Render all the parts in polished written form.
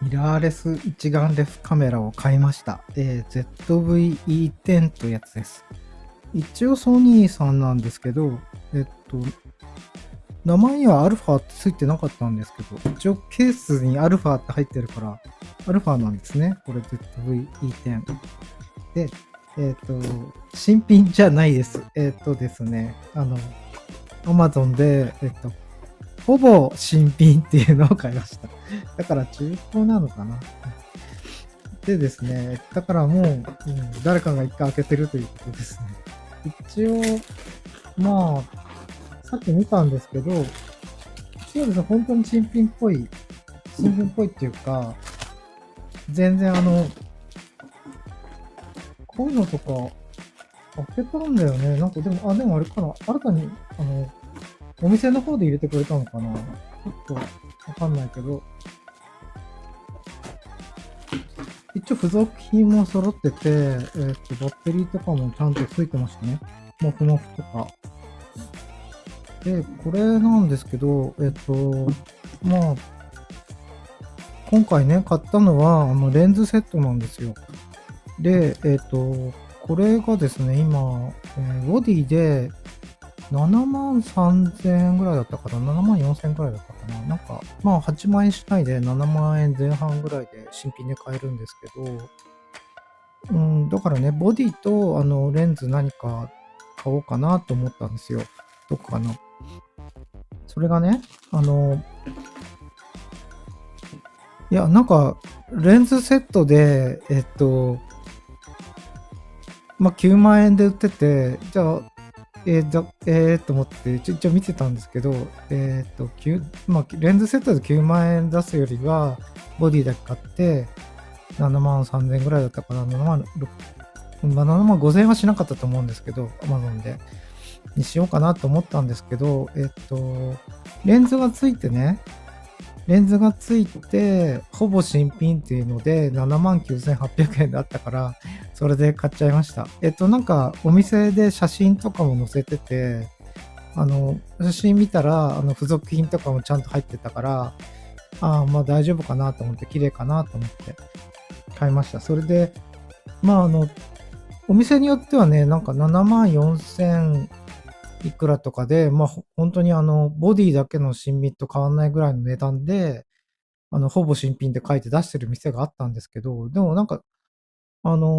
ミラーレス一眼レフカメラを買いました。ZV-E10 というやつです。一応ソニーさんなんですけど、名前にはアルファってついてなかったんですけど、一応ケースにアルファって入ってるから、アルファなんですね。これ ZV-E10。で、新品じゃないです。ですね、Amazon で、ほぼ新品っていうのを買いました。だから中古なのかな。でですね、だからもう、誰かが一回開けてるということですね。一応、まあ、さっき見たんですけど、一応ですね、本当に新品っぽいっていうか、全然こういうのとか開けたんだよね。なんかでも、でもあれかな。新たに、お店の方で入れてくれたのかな。ちょっとわかんないけど、一応付属品も揃ってて、バッテリーとかもちゃんとついてましたね。モフモフとか。で、これなんですけど、まあ、今回ね、買ったのは、レンズセットなんですよ。で、これがですね、今、ボディで7万3000円ぐらいだったかな、7万4000円ぐらいだったかな。なんか、まあ、8万円しないで7万円前半ぐらいで新品で買えるんですけど、だからね、ボディとレンズ何か買おうかなと思ったんですよ。どこかな。それがね、あの、いや、なんか、レンズセットで、まあ、9万円で売ってて、じゃあ、と思って、一応見てたんですけど、まあ、レンズセットで9万円出すよりは、ボディだけ買って、7万3000円ぐらいだったかな、7万、まあ、7万5000円はしなかったと思うんですけど、Amazon で。にしようかなと思ったんですけど、レンズがついてね、レンズがついて、ほぼ新品っていうので、79,800円だったから、それで買っちゃいました。なんか、お店で写真とかも載せてて、写真見たら、付属品とかもちゃんと入ってたから、まあ大丈夫かなと思って、綺麗かなと思って買いました。それで、まあお店によってはね、なんか7万4000いくらとかで、まあ本当にボディだけの新品と変わんないぐらいの値段で、ほぼ新品で書いて出してる店があったんですけど、でもなんか、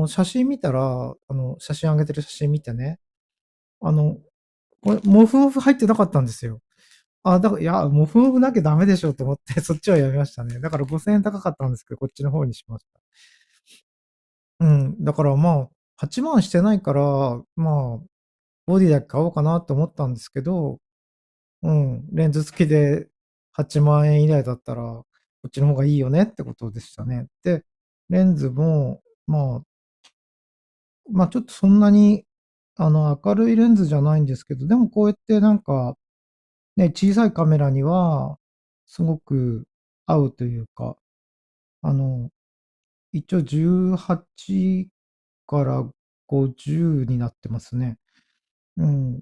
写真見たら、写真上げてる写真見てね、あの、これ、モフモフ入ってなかったんですよ。だから、いや、モフモフなきゃダメでしょと思って、そっちはやめましたね。だから5000円高かったんですけど、こっちの方にしました。うん。だからまあ、8万してないから、まあ、ボディだけ買おうかなと思ったんですけど、レンズ付きで8万円以内だったら、こっちの方がいいよねってことでしたね。で、レンズも、まあちょっとそんなに、明るいレンズじゃないんですけど、でもこうやってなんか、ね、小さいカメラには、すごく合うというか、あの、一応18から50になってますね。うん。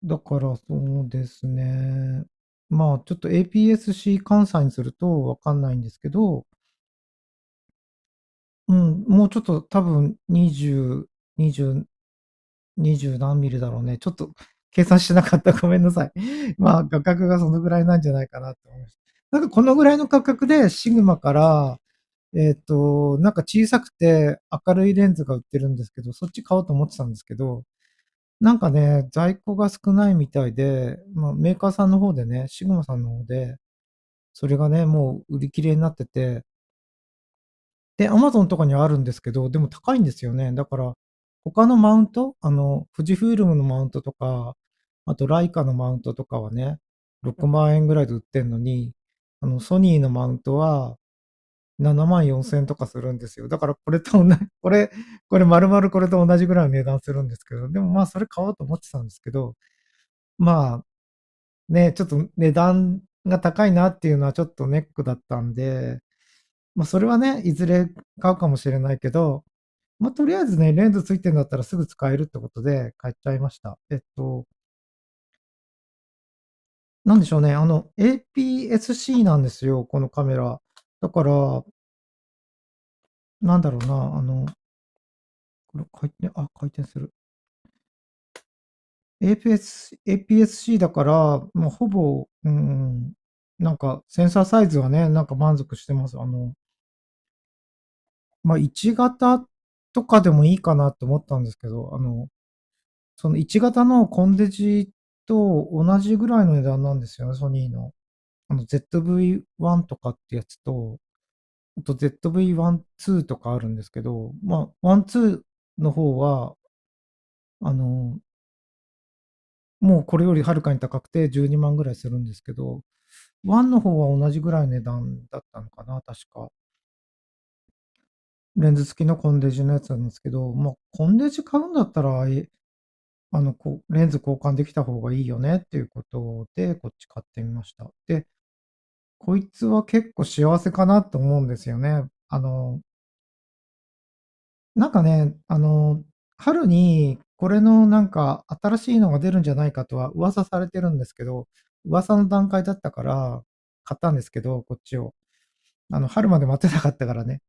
だからそうですね。まあちょっと APS-C 換算にするとわかんないんですけど、もうちょっと多分20、20、20何ミリだろうね。ちょっと計算してなかった。ごめんなさい。まあ価格がそのぐらいなんじゃないかなと思います。なんかこのぐらいの価格でシグマから、なんか小さくて明るいレンズが売ってるんですけど、そっち買おうと思ってたんですけど、なんかね、在庫が少ないみたいで、まあ、メーカーさんの方でね、シグマさんの方で、それがね、もう売り切れになってて、で、アマゾンとかにはあるんですけど、でも高いんですよね。だから、他のマウント、富士フイルムのマウントとか、あとライカのマウントとかはね、6万円ぐらいで売ってんのに、ソニーのマウントは7万4千円とかするんですよ。だからこれと同じ、これ丸々これと同じぐらいの値段するんですけど、でもまあそれ買おうと思ってたんですけど、まあね、ちょっと値段が高いなっていうのはちょっとネックだったんで、まあそれはね、いずれ買うかもしれないけど、まあとりあえずね、レンズついてんだったらすぐ使えるってことで買っちゃいました。なんでしょうね、APS-C なんですよ、このカメラ。だから、なんだろうな、これ回転する。APS-C だから、もうほぼ、なんかセンサーサイズはね、なんか満足してます。1型とかでもいいかなと思ったんですけど、その1型のコンデジと同じぐらいの値段なんですよね、ソニーの。ZV-1 とかってやつと、あと ZV-1、2とかあるんですけど、1、2の方は、あの、もうこれよりはるかに高くて12万ぐらいするんですけど、1の方は同じぐらいの値段だったのかな、確か。レンズ付きのコンデジのやつなんですけど、コンデジ買うんだったら、レンズ交換できた方がいいよねっていうことで、こっち買ってみました。で、こいつは結構幸せかなと思うんですよね。なんかね、春にこれのなんか新しいのが出るんじゃないかとは噂されてるんですけど、噂の段階だったから買ったんですけど、こっちを。春まで待てなかったからね。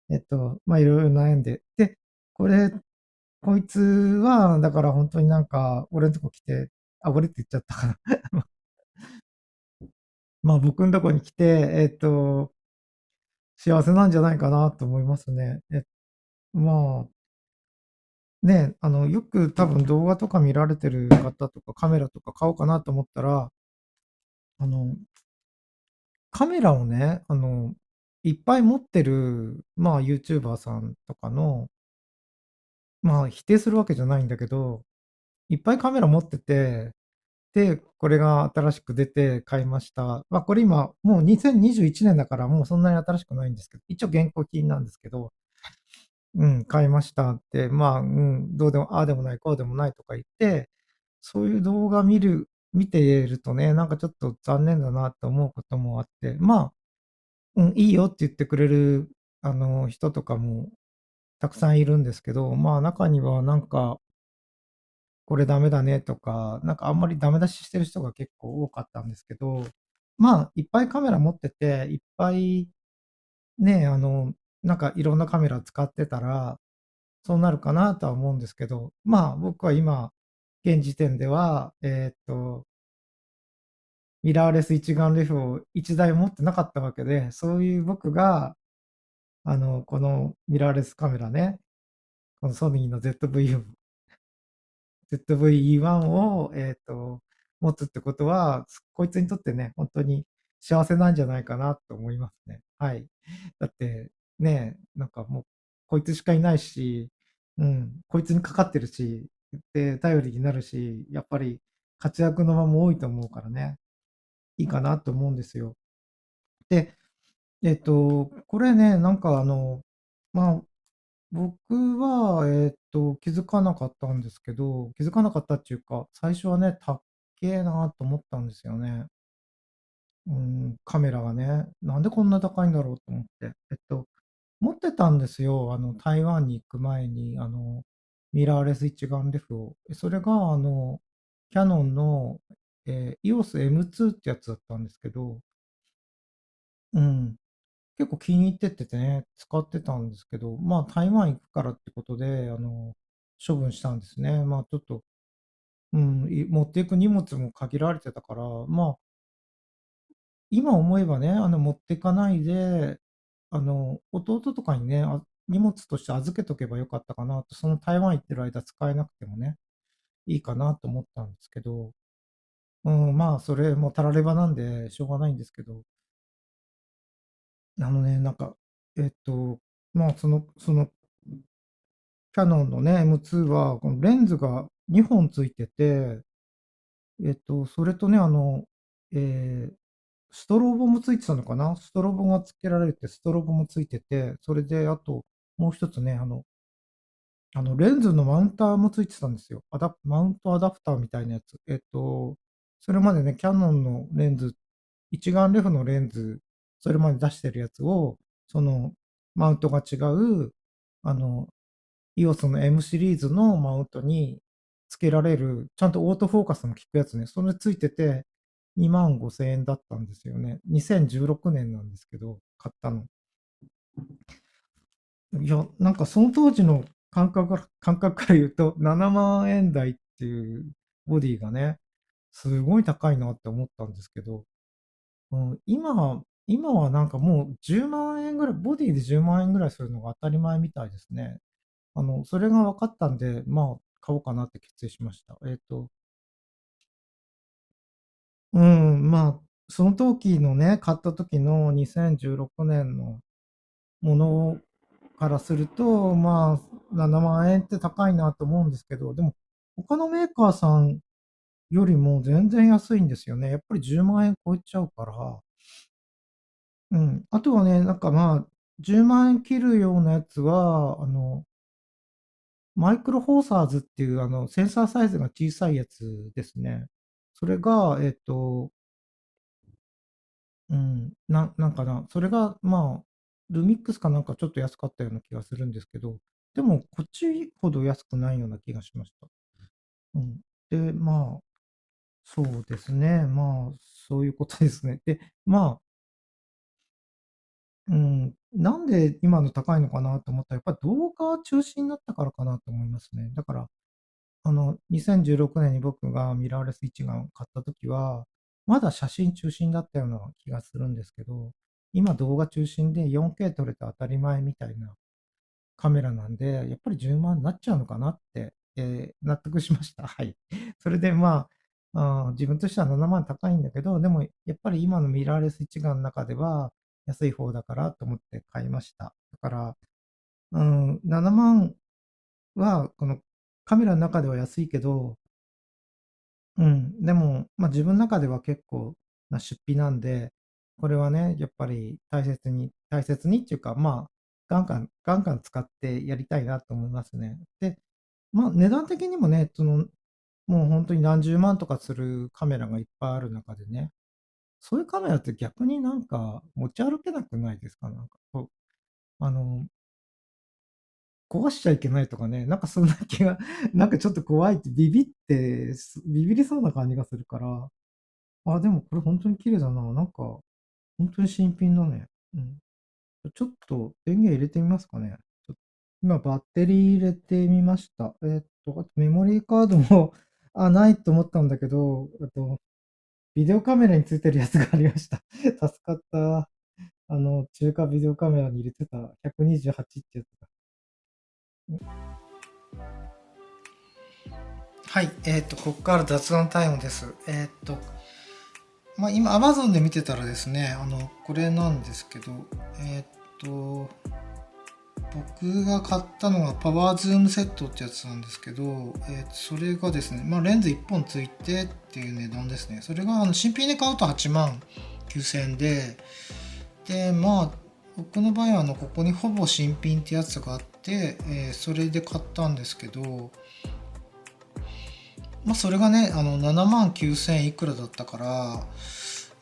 いろいろ悩んで。で、こいつは、だから本当になんか、俺んとこ来て、俺って言っちゃったかな。僕んとこに来て、幸せなんじゃないかなと思いますね。まよく多分動画とか見られてる方とかカメラとか買おうかなと思ったら、あの、カメラをね、いっぱい持ってる、YouTuber さんとかの、否定するわけじゃないんだけど、いっぱいカメラ持ってて、で、これが新しく出て買いました。これ今、もう2021年だからもうそんなに新しくないんですけど、一応現行品なんですけど、買いましたって、どうでも、ああでもない、こうでもないとか言って、そういう動画見ているとね、なんかちょっと残念だなと思うこともあって、いいよって言ってくれる、人とかもたくさんいるんですけど、中にはなんか、これダメだねとか、なんかあんまりダメ出ししてる人が結構多かったんですけど、いっぱいカメラ持ってて、いっぱいね、なんかいろんなカメラ使ってたら、そうなるかなとは思うんですけど、僕は今、現時点では、ミラーレス一眼レフを1台持ってなかったわけで、そういう僕が、このミラーレスカメラね、このソニーの ZV-E1 を、持つってことは、こいつにとってね、本当に幸せなんじゃないかなと思いますね。はい。だって、ね、なんかもう、こいつしかいないし、こいつにかかってるし、で、頼りになるし、やっぱり活躍の場も多いと思うからね、いいかなと思うんですよ。で、これね、なんかまあ、僕は、気づかなかったんですけど、気づかなかったっていうか、最初はね、たっけえなと思ったんですよね。カメラがね、なんでこんな高いんだろうと思って。持ってたんですよ。台湾に行く前に、ミラーレス一眼レフを。それが、キヤノンの、EOS M2 ってやつだったんですけど、うん。結構気に入っててね、使ってたんですけど、台湾行くからってことで、処分したんですね。ちょっと、持っていく荷物も限られてたから、今思えばね、持ってかないで、弟とかにね、荷物として預けとけばよかったかなと、その台湾行ってる間使えなくてもね、いいかなと思ったんですけど、それもたらればなんでしょうがないんですけど、なんか、えっと、キャノンのね、M2 は、このレンズが2本ついてて、それとね、ストロボもついてたのかな、ストロボがつけられて、ストロボもついてて、それで、あと、もう一つね、レンズのマウンターもついてたんですよ。マウントアダプターみたいなやつ。それまでね、キャノンのレンズ、一眼レフのレンズ、それまで出してるやつを、その、マウントが違う、あの、EOS の M シリーズのマウントにつけられる、ちゃんとオートフォーカスも効くやつね、それついてて、25,000円だったんですよね。2016年なんですけど、買ったの。いや、なんかその当時の感覚から言うと、7万円台っていうボディがね、すごい高いなって思ったんですけど、うん、今はなんかもう10万円ぐらい、ボディで10万円ぐらいするのが当たり前みたいですね。それが分かったんで、まあ、買おうかなって決意しました。うん、まあ、その時のね、買った時の2016年のものからすると、まあ、7万円って高いなと思うんですけど、でも、他のメーカーさんよりも全然安いんですよね。やっぱり10万円超えちゃうから、うん。あとはね、なんかまあ、10万円切るようなやつは、マイクロフォーサーズっていうセンサーサイズが小さいやつですね。それが、うん、なんかな、それが、まあ、ルミックスかなんかちょっと安かったような気がするんですけど、でも、こっちほど安くないような気がしました。うん。で、まあ、そうですね。まあ、そういうことですね。で、まあ、うん、なんで今の高いのかなと思ったら、やっぱり動画中心になったからかなと思いますね。だから、2016年に僕がミラーレス一眼を買った時は、まだ写真中心だったような気がするんですけど、今動画中心で 4K 撮れて当たり前みたいなカメラなんで、やっぱり10万になっちゃうのかなって、納得しました。はい。それでまあ、自分としては7万高いんだけど、でもやっぱり今のミラーレス一眼の中では安い方だからと思って買いました。だから、うん、7万はこのカメラの中では安いけど、うん、でも、まあ、自分の中では結構な出費なんで、これはね、やっぱり大切にっていうか、まあ、ガンガン使ってやりたいなと思いますね。で、まあ、値段的にもね、もう本当に何十万とかするカメラがいっぱいある中でね、そういうカメラって逆になんか持ち歩けなくないですか？なんかこう、あの、壊しちゃいけないとかね、なんかそんな気が、なんかちょっと怖いってビビりそうな感じがするから、あ、でもこれ本当に綺麗だな。なんか、本当に新品だね。うん。ちょっと電源入れてみますかね。今、バッテリー入れてみました。あとメモリーカードもないと思ったんだけど、ビデオカメラについてるやつがありました。助かった。中華ビデオカメラに入れてた128ってやつだ。はい、ここから雑談タイムです。まあ、今、Amazon で見てたらですね、これなんですけど、えーっと、僕が買ったのがパワーズームセットってやつなんですけど、それがですね、まあ、レンズ1本ついてっていう値段ですね。それが新品で買うと8万9000円で、まあ、僕の場合はここにほぼ新品ってやつがあって、それで買ったんですけど、まあ、それがね、7万9000円いくらだったから、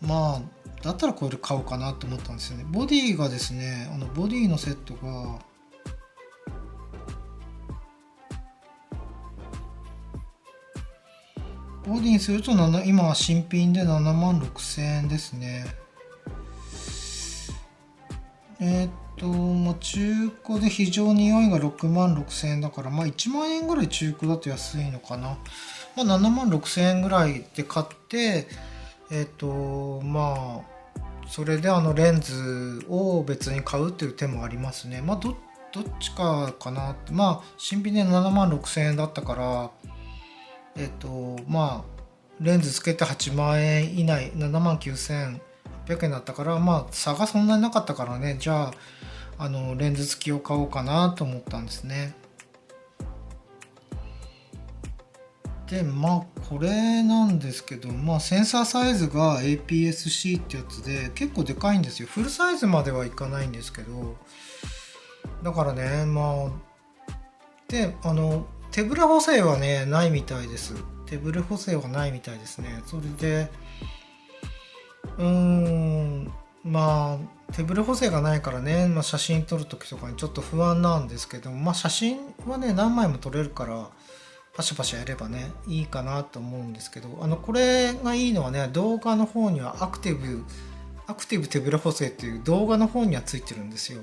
まあ、だったらこれ買おうかなと思ったんですよね。ボディがですね、ボディのセットが、ボディにすると今は新品で7万6000円ですね。まあ、中古で非常に良いが6万6000円だから、まあ1万円ぐらい中古だと安いのかな。まあ7万6000円ぐらいで買って、まあ、それでレンズを別に買うっていう手もありますね。まあどっちかかなって。まあ新品で7万6000円だったから、まあレンズつけて8万円以内、7万9800円だったから、まあ差がそんなになかったからね、じゃあレンズ付きを買おうかなと思ったんですね。でまあこれなんですけど、まあセンサーサイズが APS-C ってやつで結構でかいんですよ。フルサイズまではいかないんですけど、だからね、まあで手ブレ補正はねないみたいです。手ブレ補正はないみたいですね。それでまあ手ブレ補正がないからね、まあ、写真撮るときとかにちょっと不安なんですけど、まあ写真はね何枚も撮れるからパシャパシャやればねいいかなと思うんですけど、これがいいのはね、動画の方にはアクティブアクティブ手ブレ補正っていう動画の方にはついてるんですよ。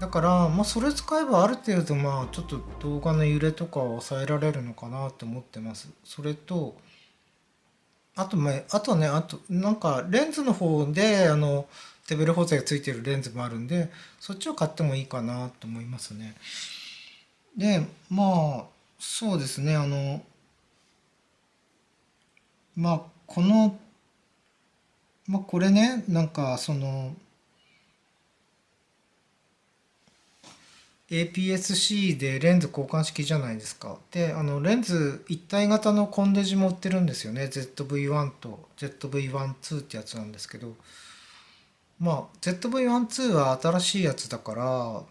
だから、それ使えばある程度、ちょっと動画の揺れとかを抑えられるのかなと思ってます。それと、あとなんかレンズの方で、手ブレ補正がついてるレンズもあるんで、そっちを買ってもいいかなと思いますね。で、そうですね、この、これね、なんか、APS-C でレンズ交換式じゃないですか。で、レンズ一体型のコンデジも売ってるんですよね。ZV-1 と ZV-12 ってやつなんですけど、ZV-12 は新しいやつだからっ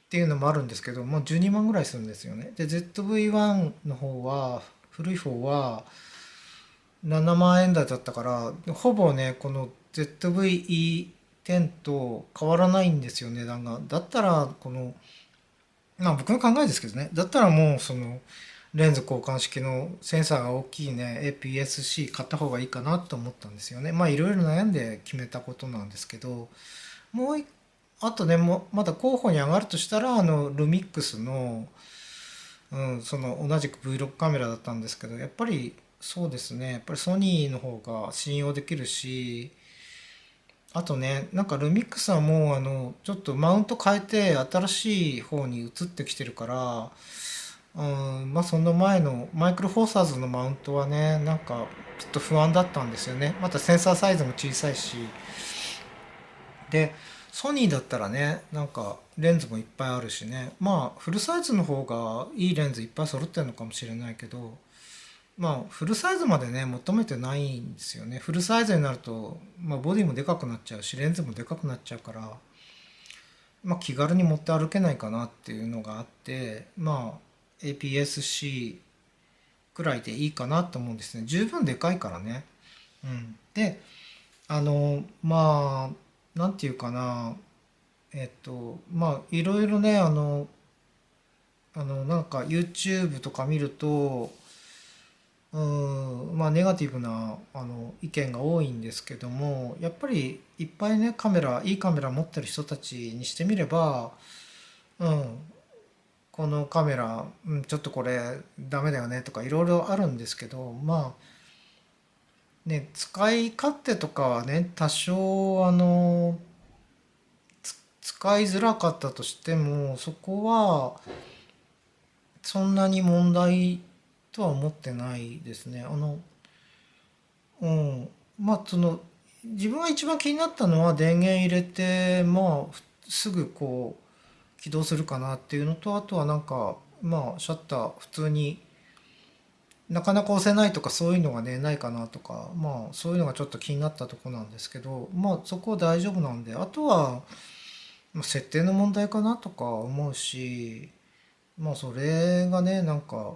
ていうのもあるんですけど、12万ぐらいするんですよね。で、ZV-1 の方は、古い方は7万円台だったから、ほぼね、この ZV-E10 と変わらないんですよ、値段が。だったら、僕の考えですけどね。だったらもうレンズ交換式のセンサーが大きいね、APS-C 買った方がいいかなと思ったんですよね。いろいろ悩んで決めたことなんですけど、もうあとね、まだ候補に上がるとしたら、ルミックスの、その同じく Vlog カメラだったんですけど、やっぱりそうですね、やっぱりソニーの方が信用できるし、あとね、なんかルミックスはもうちょっとマウント変えて新しい方に移ってきてるから、その前のマイクロフォーサーズのマウントはね、なんかちょっと不安だったんですよね。またセンサーサイズも小さいし。で、ソニーだったらね、なんかレンズもいっぱいあるしね。フルサイズの方がいいレンズいっぱい揃ってるのかもしれないけど、フルサイズまでね、求めてないんですよね。フルサイズになると、ボディもでかくなっちゃうし、レンズもでかくなっちゃうから、気軽に持って歩けないかなっていうのがあって、APS-C くらいでいいかなと思うんですね。十分でかいからね。うん。で、なんていうかな、いろいろね、なんか YouTube とか見ると、ネガティブな意見が多いんですけども、やっぱりいっぱいね、いいカメラ持ってる人たちにしてみれば、うん、このカメラ、ちょっとこれダメだよねとかいろいろあるんですけど、ね、使い勝手とかはね、多少使いづらかったとしても、そこはそんなに問題とは思ってないですね。うん。自分が一番気になったのは電源入れて、すぐこう、起動するかなっていうのと、あとはなんか、シャッター普通になかなか押せないとかそういうのがね、ないかなとか、そういうのがちょっと気になったとこなんですけど、そこは大丈夫なんで、あとは、設定の問題かなとか思うし、それがね、なんか、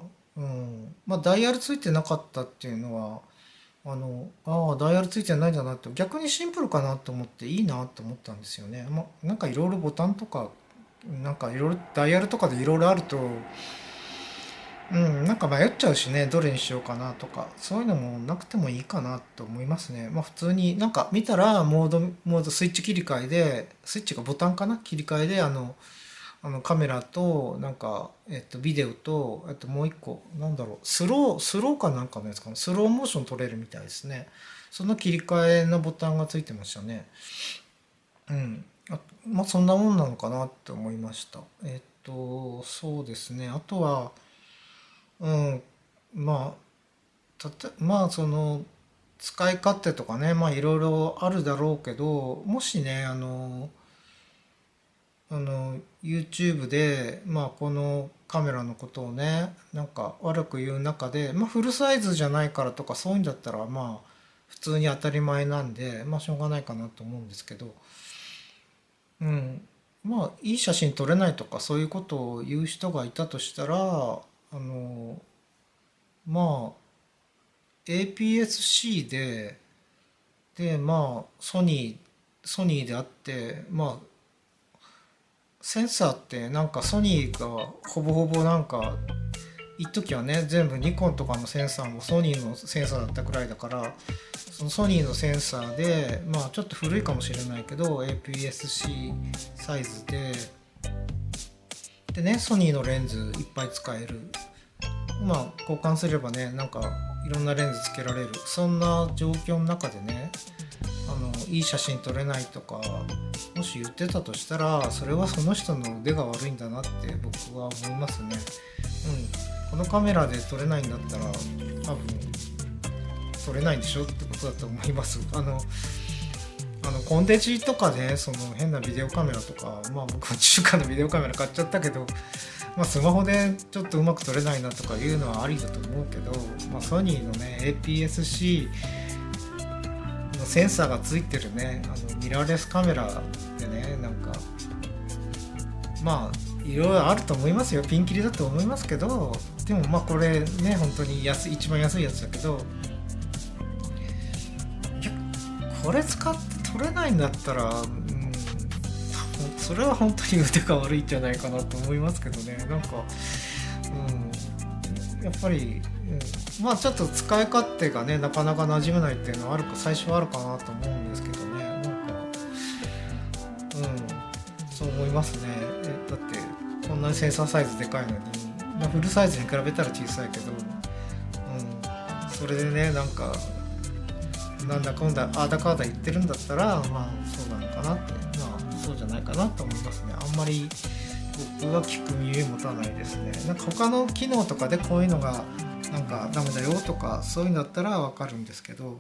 ダイヤルついてなかったっていうのは、ダイヤルついてないんだなって、逆にシンプルかなと思っていいなと思ったんですよね。なんかいろいろボタンとか、なんかいろいろダイヤルとかでいろいろあると、なんか迷っちゃうしね、どれにしようかなとか、そういうのもなくてもいいかなと思いますね。普通になんか見たらモードスイッチ切り替えで、スイッチがボタンかな切り替えで、カメラと、なんか、ビデオと、あともう一個、なんだろう、スローかなんかのやつかな、スローモーション撮れるみたいですね。その切り替えのボタンがついてましたね。うん。そんなもんなのかなって思いました。そうですね。あとは、うん、まその、使い勝手とかね、いろいろあるだろうけど、もしね、YouTube で、このカメラのことをね、なんか悪く言う中で、フルサイズじゃないからとかそういうんだったら、普通に当たり前なんで、しょうがないかなと思うんですけど、うん。いい写真撮れないとかそういうことを言う人がいたとしたら、の、まあ、APS-C で、ソニーであって、センサーってなんかソニーがほぼほぼなんか一時はね全部ニコンとかのセンサーもソニーのセンサーだったくらいだから、そのソニーのセンサーでまあちょっと古いかもしれないけど APS-C サイズでね、ソニーのレンズいっぱい使える、まあ交換すればねなんかいろんなレンズつけられる、そんな状況の中でねいい写真撮れないとかもし言ってたとしたら、それはその人の腕が悪いんだなって僕は思いますね。このカメラで撮れないんだったら多分撮れないんでしょってことだと思います。コンデジとかね、その変なビデオカメラとか、まあ僕は中華のビデオカメラ買っちゃったけど、まあスマホでちょっとうまく撮れないなとかいうのはありだと思うけど、まあソニーのね APS-C のセンサーがついてるねミラーレスカメラでね、なんかまあいろいろあると思いますよ、ピンキリだと思いますけど、でもまあこれね本当に一番安いやつだけど、いやこれ使って撮れないんだったら、それは本当に腕が悪いんじゃないかなと思いますけどね。なんか、やっぱり、まあちょっと使い勝手がねなかなか馴染めないっていうのは最初はあるかなと思うんですけどね。なんかそう思いますね。だってこんなにセンサーサイズでかいのに、まあ、フルサイズに比べたら小さいけど、それでねなんかなんだかんだあだかだ言ってるんだったら、まあそうなのかなって、まあそうじゃないかなと思いますね。あんまり僕は聞く耳持たないですね。なんか他の機能とかでこういうのがなんかダメだよとかそういうんだったらわかるんですけど、